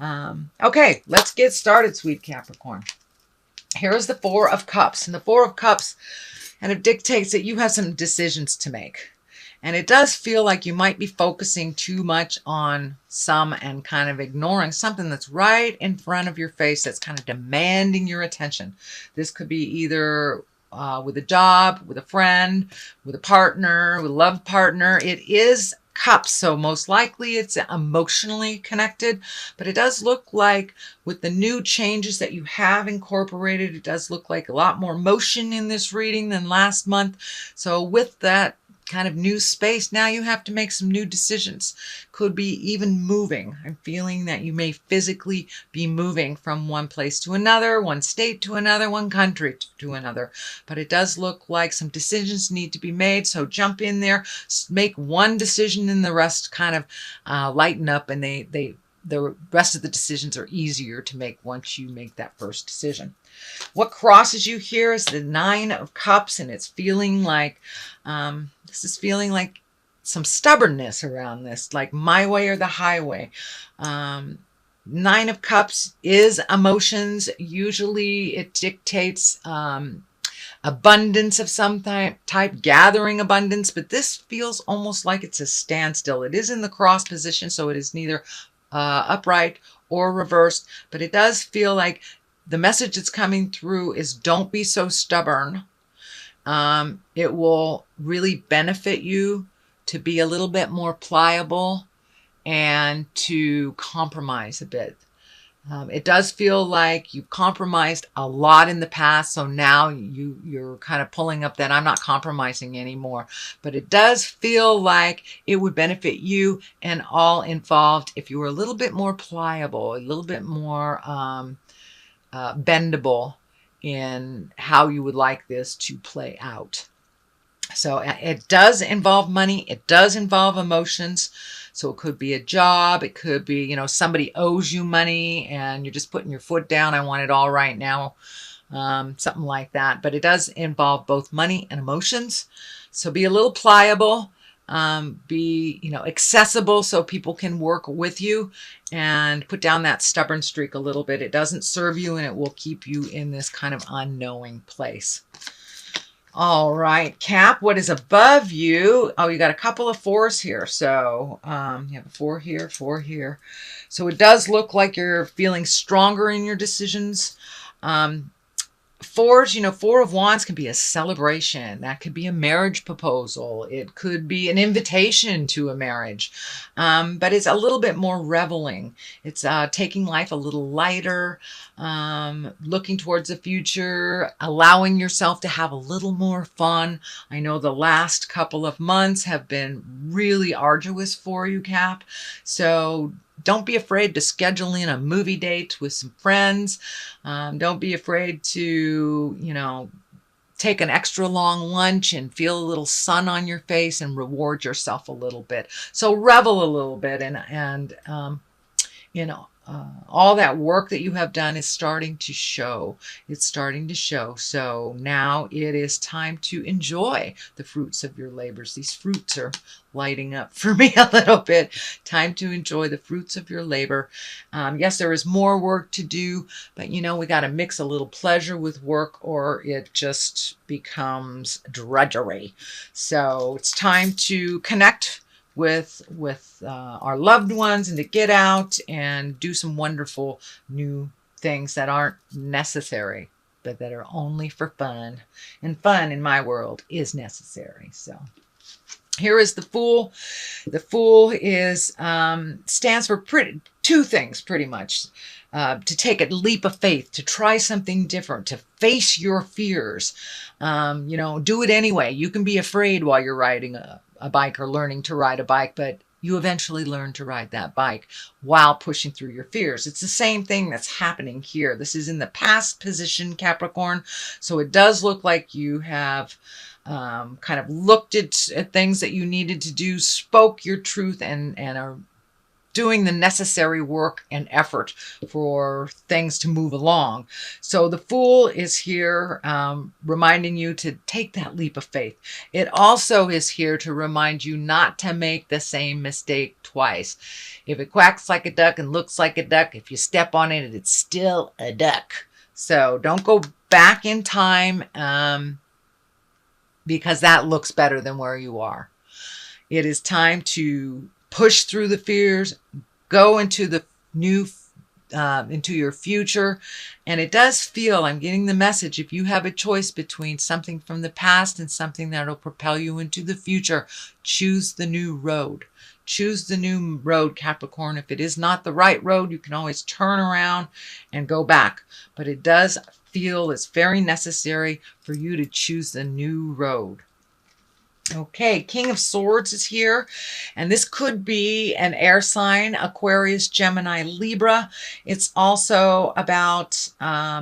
Okay, let's get started, sweet Capricorn. Here is the Four of Cups. And the Four of Cups kind of dictates that you have some decisions to make. And it does feel like you might be focusing too much on some and kind of ignoring something that's right in front of your face that's kind of demanding your attention. This could be either with a job, with a friend, with a partner, with a love partner. It is cups, so most likely it's emotionally connected, but it does look like with the new changes that you have incorporated, it does look like a lot more motion in this reading than last month. So with that kind of new space, now you have to make some new decisions. Could be even moving. I'm feeling that you may physically be moving from one place to another, one state to another, one country to another. But it does look like some decisions need to be made. So jump in there, make one decision, and the rest kind of lighten up, and the rest of the decisions are easier to make once you make that first decision. What crosses you here is the Nine of Cups, and it's feeling like this is feeling like some stubbornness around this, like my way or the highway. Nine of Cups is emotions. Usually it dictates abundance of some type, gathering abundance, but this feels almost like it's a standstill. It is in the cross position, so it is neither upright or reversed, but it does feel like the message that's coming through is don't be so stubborn. It will really benefit you to be a little bit more pliable and to compromise a bit. It does feel like you've compromised a lot in the past, so now you're kind of pulling up that I'm not compromising anymore. But it does feel like it would benefit you and all involved if you were a little bit more pliable, a little bit more bendable in how you would like this to play out. So it does involve money. It does involve emotions. So it could be a job. It could be, somebody owes you money and you're just putting your foot down. I want it all right now. Something like that. But it does involve both money and emotions. So be a little pliable. Be, accessible so people can work with you, and put down that stubborn streak a little bit. It doesn't serve you, and it will keep you in this kind of unknowing place. All right, Cap, what is above you? Oh, you got a couple of fours here. So you have a four here, four here. So it does look like you're feeling stronger in your decisions. Fours, Four of Wands can be a celebration. That could be a marriage proposal. It could be an invitation to a marriage. But it's a little bit more reveling. It's taking life a little lighter, looking towards the future, allowing yourself to have a little more fun. I know the last couple of months have been really arduous for you, Cap. So don't be afraid to schedule in a movie date with some friends. Don't be afraid to, take an extra long lunch and feel a little sun on your face and reward yourself a little bit. So revel a little bit, and all that work that you have done is starting to show. It's starting to show. So now it is time to enjoy the fruits of your labors. These fruits are lighting up for me a little bit. Time to enjoy the fruits of your labor. Yes, there is more work to do, but we got to mix a little pleasure with work, or it just becomes drudgery. So it's time to connect with our loved ones, and to get out and do some wonderful new things that aren't necessary, but that are only for fun. And fun in my world is necessary. So here is the Fool. The Fool is stands for two things pretty much. To take a leap of faith, to try something different, to face your fears. Do it anyway. You can be afraid while you're riding a bike or learning to ride a bike, but you eventually learn to ride that bike while pushing through your fears. It's the same thing that's happening here. This is in the past position, Capricorn. So it does look like you have kind of looked at things that you needed to do, spoke your truth, and are doing the necessary work and effort for things to move along. So the Fool is here reminding you to take that leap of faith. It also is here to remind you not to make the same mistake twice. If it quacks like a duck and looks like a duck, if you step on it, it's still a duck. So don't go back in time because that looks better than where you are. It is time to push through the fears, go into the new, into your future. And it does feel, I'm getting the message, if you have a choice between something from the past and something that will propel you into the future, choose the new road. Choose the new road, Capricorn. If it is not the right road, you can always turn around and go back. But it does feel it's very necessary for you to choose the new road. Okay, King of Swords is here, and this could be an air sign, Aquarius, Gemini, Libra. It's also about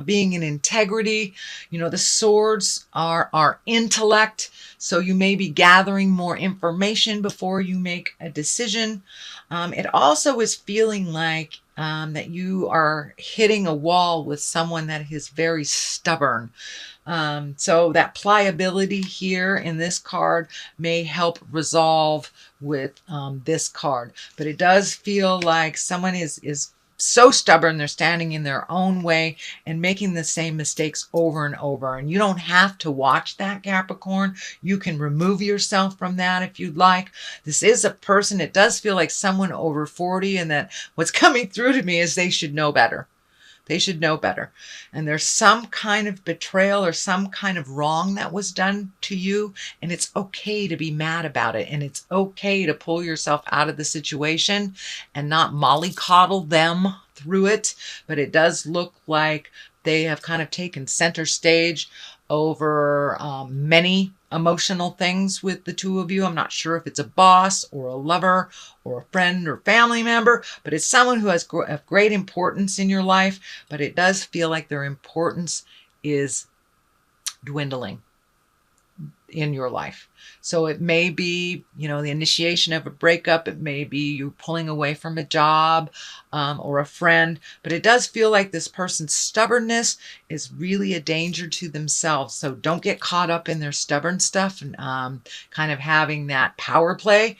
being in integrity. You know, the swords are our intellect, so you may be gathering more information before you make a decision. It also is feeling like that you are hitting a wall with someone that is very stubborn. So that pliability here in this card may help resolve with this card. But it does feel like someone is so stubborn, they're standing in their own way and making the same mistakes over and over. And you don't have to watch that, Capricorn. You can remove yourself from that if you'd like. This is a person, it does feel like someone over 40, and that what's coming through to me is they should know better. They should know better. And there's some kind of betrayal or some kind of wrong that was done to you. And it's okay to be mad about it. And it's okay to pull yourself out of the situation and not mollycoddle them through it. But it does look like they have kind of taken center stage over many emotional things with the two of you. I'm not sure if it's a boss or a lover or a friend or family member, but it's someone who has of great importance in your life. But it does feel like their importance is dwindling in your life. So it may be, you know, the initiation of a breakup. It may be you pulling away from a job or a friend. But it does feel like this person's stubbornness is really a danger to themselves. So don't get caught up in their stubborn stuff and kind of having that power play.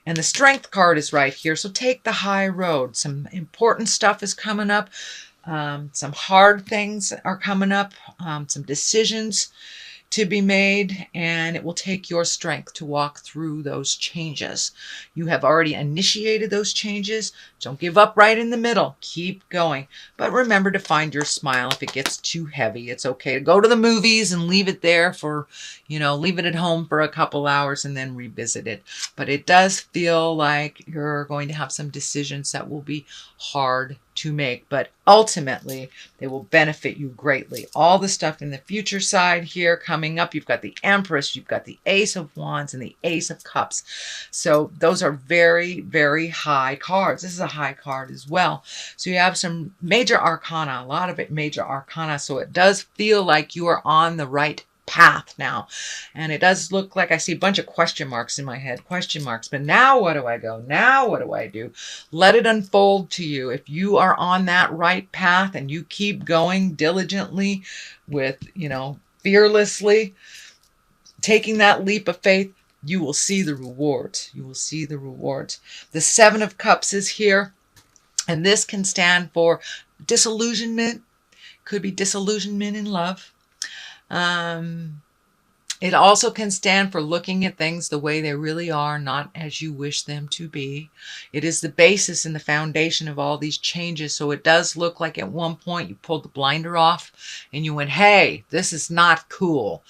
And the Strength card is right here. So take the high road. Some important stuff is coming up. Some hard things are coming up. Some decisions to be made, and it will take your strength to walk through those changes. You have already initiated those changes. Don't give up right in the middle. Keep going. But remember to find your smile. If it gets too heavy, it's okay to go to the movies and leave it there for, you know, leave it at home for a couple hours and then revisit it. But it does feel like you're going to have some decisions that will be hard to make, but ultimately they will benefit you greatly. All the stuff in the future side here coming up, you've got the Empress, you've got the Ace of Wands and the Ace of Cups. So those are very, very high cards. This is a high card as well. So you have some major arcana, a lot of it major arcana. So it does feel like you are on the right path now. And it does look like I see a bunch of question marks in my head, question marks. But now what do I go? Now what do I do? Let it unfold to you. If you are on that right path and you keep going diligently with, you know, fearlessly, taking that leap of faith, you will see the rewards. You will see the rewards. The Seven of Cups is here. And this can stand for disillusionment. Could be disillusionment in love. It also can stand for looking at things the way they really are, not as you wish them to be. It is the basis and the foundation of all these changes. So it does look like at one point you pulled the blinder off and you went, hey, this is not cool.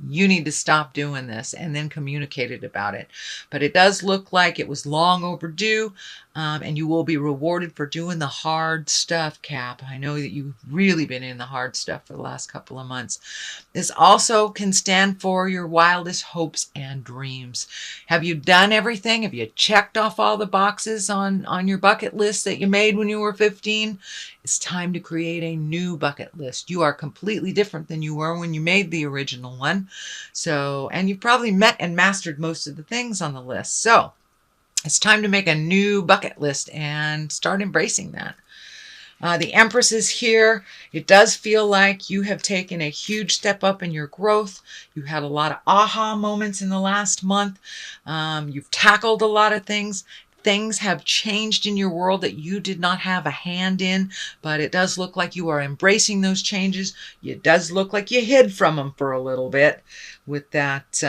You need to stop doing this, and then communicated about it. But it does look like it was long overdue, and you will be rewarded for doing the hard stuff, Cap. I know that you've really been in the hard stuff for the last couple of months. This also can stand for your wildest hopes and dreams. Have you done everything? Have you checked off all the boxes on your bucket list that you made when you were 15? It's time to create a new bucket list. You are completely different than you were when you made the original one. So, and you've probably met and mastered most of the things on the list. So It's time to make a new bucket list and start embracing that. The Empress is here. It does feel like you have taken a huge step up in your growth. You had a lot of aha moments in the last month. You've tackled a lot of things. Things have changed in your world that you did not have a hand in, but it does look like you are embracing those changes. It does look like you hid from them for a little bit with that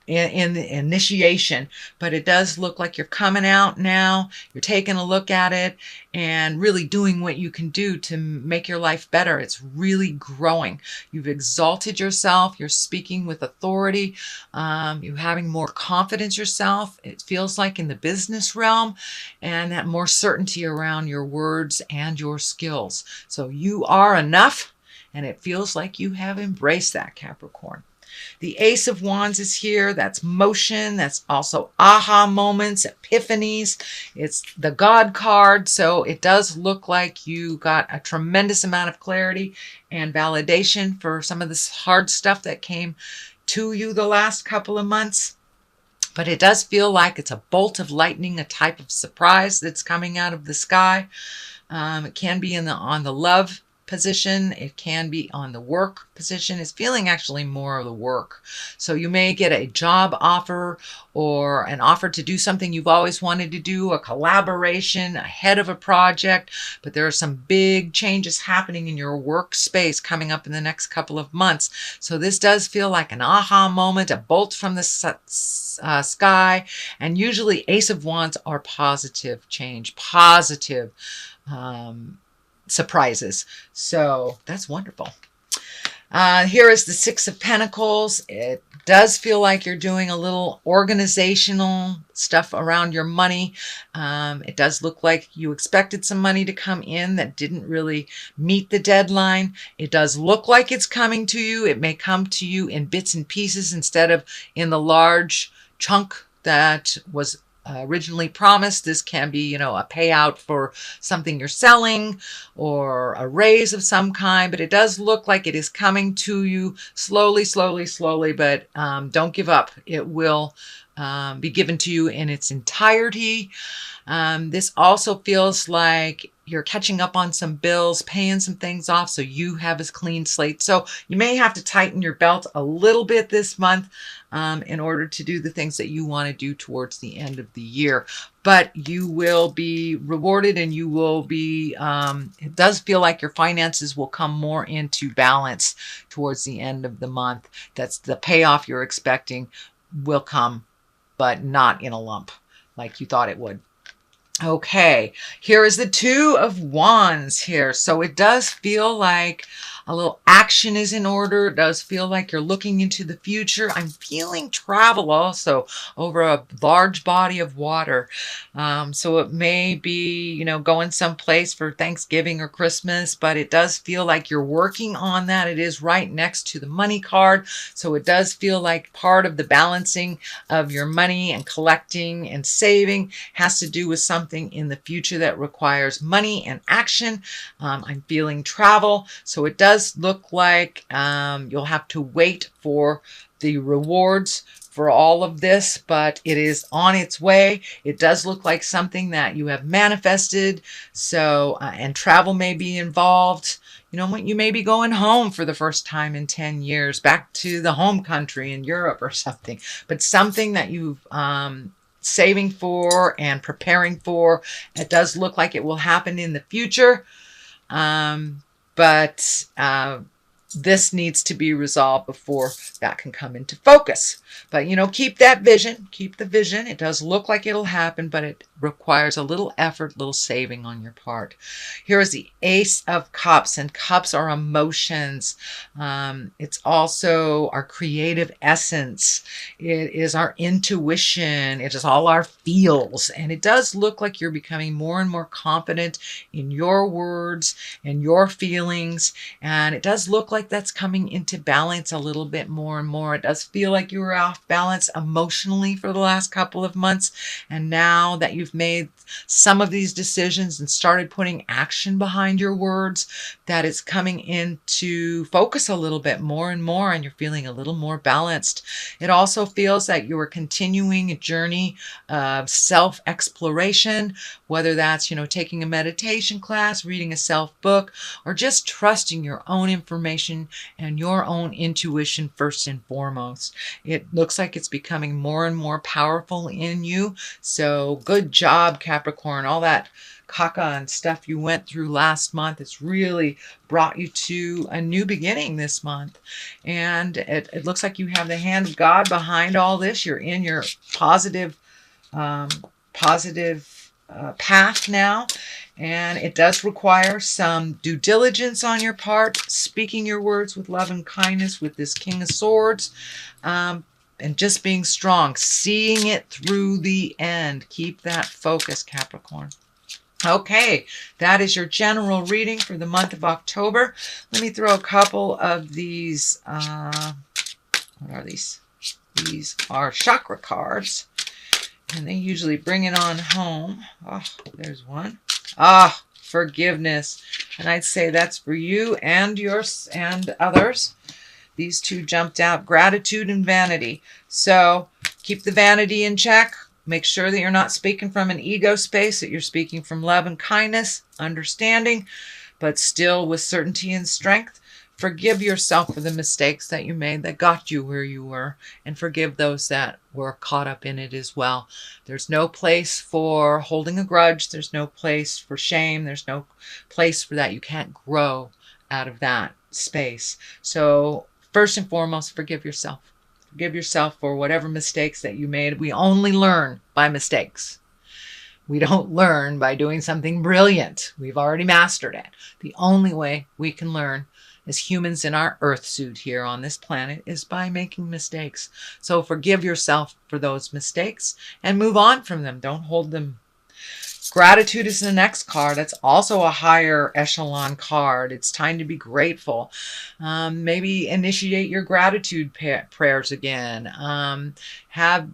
in the initiation, but it does look like you're coming out now. You're taking a look at it and really doing what you can do to make your life better. It's really growing. You've exalted yourself. You're speaking with authority. You're having more confidence yourself. It feels like in the business realm, and that more certainty around your words and your skills. So you are enough, and it feels like you have embraced that, Capricorn. The Ace of Wands is here. That's motion. That's also aha moments, epiphanies. It's the God card. So it does look like you got a tremendous amount of clarity and validation for some of this hard stuff that came to you the last couple of months. But it does feel like it's a bolt of lightning, a type of surprise that's coming out of the sky. It can be on the love position. It can be on the work position. It's feeling actually more of the work. So you may get a job offer or an offer to do something you've always wanted to do, a collaboration ahead of a project, but there are some big changes happening in your workspace coming up in the next couple of months. So this does feel like an aha moment, a bolt from the sky. And usually Ace of Wands are positive change, positive surprises. So that's wonderful. Here is the Six of Pentacles. It does feel like you're doing a little organizational stuff around your money. It does look like you expected some money to come in that didn't really meet the deadline. It does look like it's coming to you. It may come to you in bits and pieces instead of in the large chunk that was originally promised. This can be, a payout for something you're selling or a raise of some kind, but it does look like it is coming to you slowly, but don't give up. It will be given to you in its entirety. This also feels like you're catching up on some bills, paying some things off, so you have a clean slate. So you may have to tighten your belt a little bit this month in order to do the things that you want to do towards the end of the year. But you will be rewarded, and you will be, it does feel like your finances will come more into balance towards the end of the month. That's the payoff you're expecting will come, but not in a lump like you thought it would. Okay, here is the Two of Wands here. So it does feel like a little action is in order. It does feel like you're looking into the future. I'm feeling travel also over a large body of water. So it may be, going someplace for Thanksgiving or Christmas, but it does feel like you're working on that. It is right next to the money card. So it does feel like part of the balancing of your money and collecting and saving has to do with something in the future that requires money and action. I'm feeling travel. So it does look like you'll have to wait for the rewards for all of this, but it is on its way. It does look like something that you have manifested. So, and travel may be involved. You may be going home for the first time in 10 years, back to the home country in Europe or something, but something that you've saving for and preparing for. It does look like it will happen in the future. But this needs to be resolved before that can come into focus. But, keep that vision, keep the vision. It does look like it'll happen, but it requires a little effort, little saving on your part. Here is the Ace of Cups, and cups are emotions. It's also our creative essence. It is our intuition. It is all our feels. And it does look like you're becoming more and more confident in your words and your feelings. And it does look like like that's coming into balance a little bit more and more. It does feel like you were off balance emotionally for the last couple of months. And now that you've made some of these decisions and started putting action behind your words, that it's coming into focus a little bit more and more, and you're feeling a little more balanced. It also feels like you are continuing a journey of self-exploration, whether that's, taking a meditation class, reading a self-book, or just trusting your own information and your own intuition first and foremost. It looks like it's becoming more and more powerful in you. So good job, Capricorn. All that caca and stuff you went through last month, it's really brought you to a new beginning this month. And it looks like you have the hand of God behind all this. You're in your positive path now. And it does require some due diligence on your part, speaking your words with love and kindness with this King of Swords, and just being strong, seeing it through the end. Keep that focus, Capricorn. Okay, that is your general reading for the month of October. Let me throw a couple of these, what are these? These are chakra cards, and they usually bring it on home. Oh, there's one. Forgiveness. And I'd say that's for you and yours and others. These two jumped out, gratitude and vanity. So keep the vanity in check. Make sure that you're not speaking from an ego space, that you're speaking from love and kindness, understanding, but still with certainty and strength. Forgive yourself for the mistakes that you made that got you where you were, and forgive those that were caught up in it as well. There's no place for holding a grudge. There's no place for shame. There's no place for that. You can't grow out of that space. So first and foremost, forgive yourself. Forgive yourself for whatever mistakes that you made. We only learn by mistakes. We don't learn by doing something brilliant. We've already mastered it. The only way we can learn as humans in our earth suit here on this planet is by making mistakes. So forgive yourself for those mistakes and move on from them. Don't hold them. Gratitude is the next card. It's also a higher echelon card. It's time to be grateful. Maybe initiate your gratitude prayers again. Have,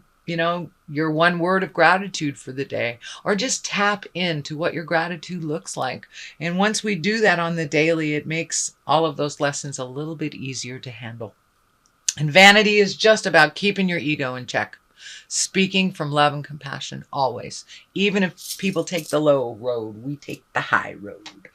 your one word of gratitude for the day, or just tap into what your gratitude looks like. And once we do that on the daily, it makes all of those lessons a little bit easier to handle. And vanity is just about keeping your ego in check. Speaking from love and compassion always. Even if people take the low road, we take the high road.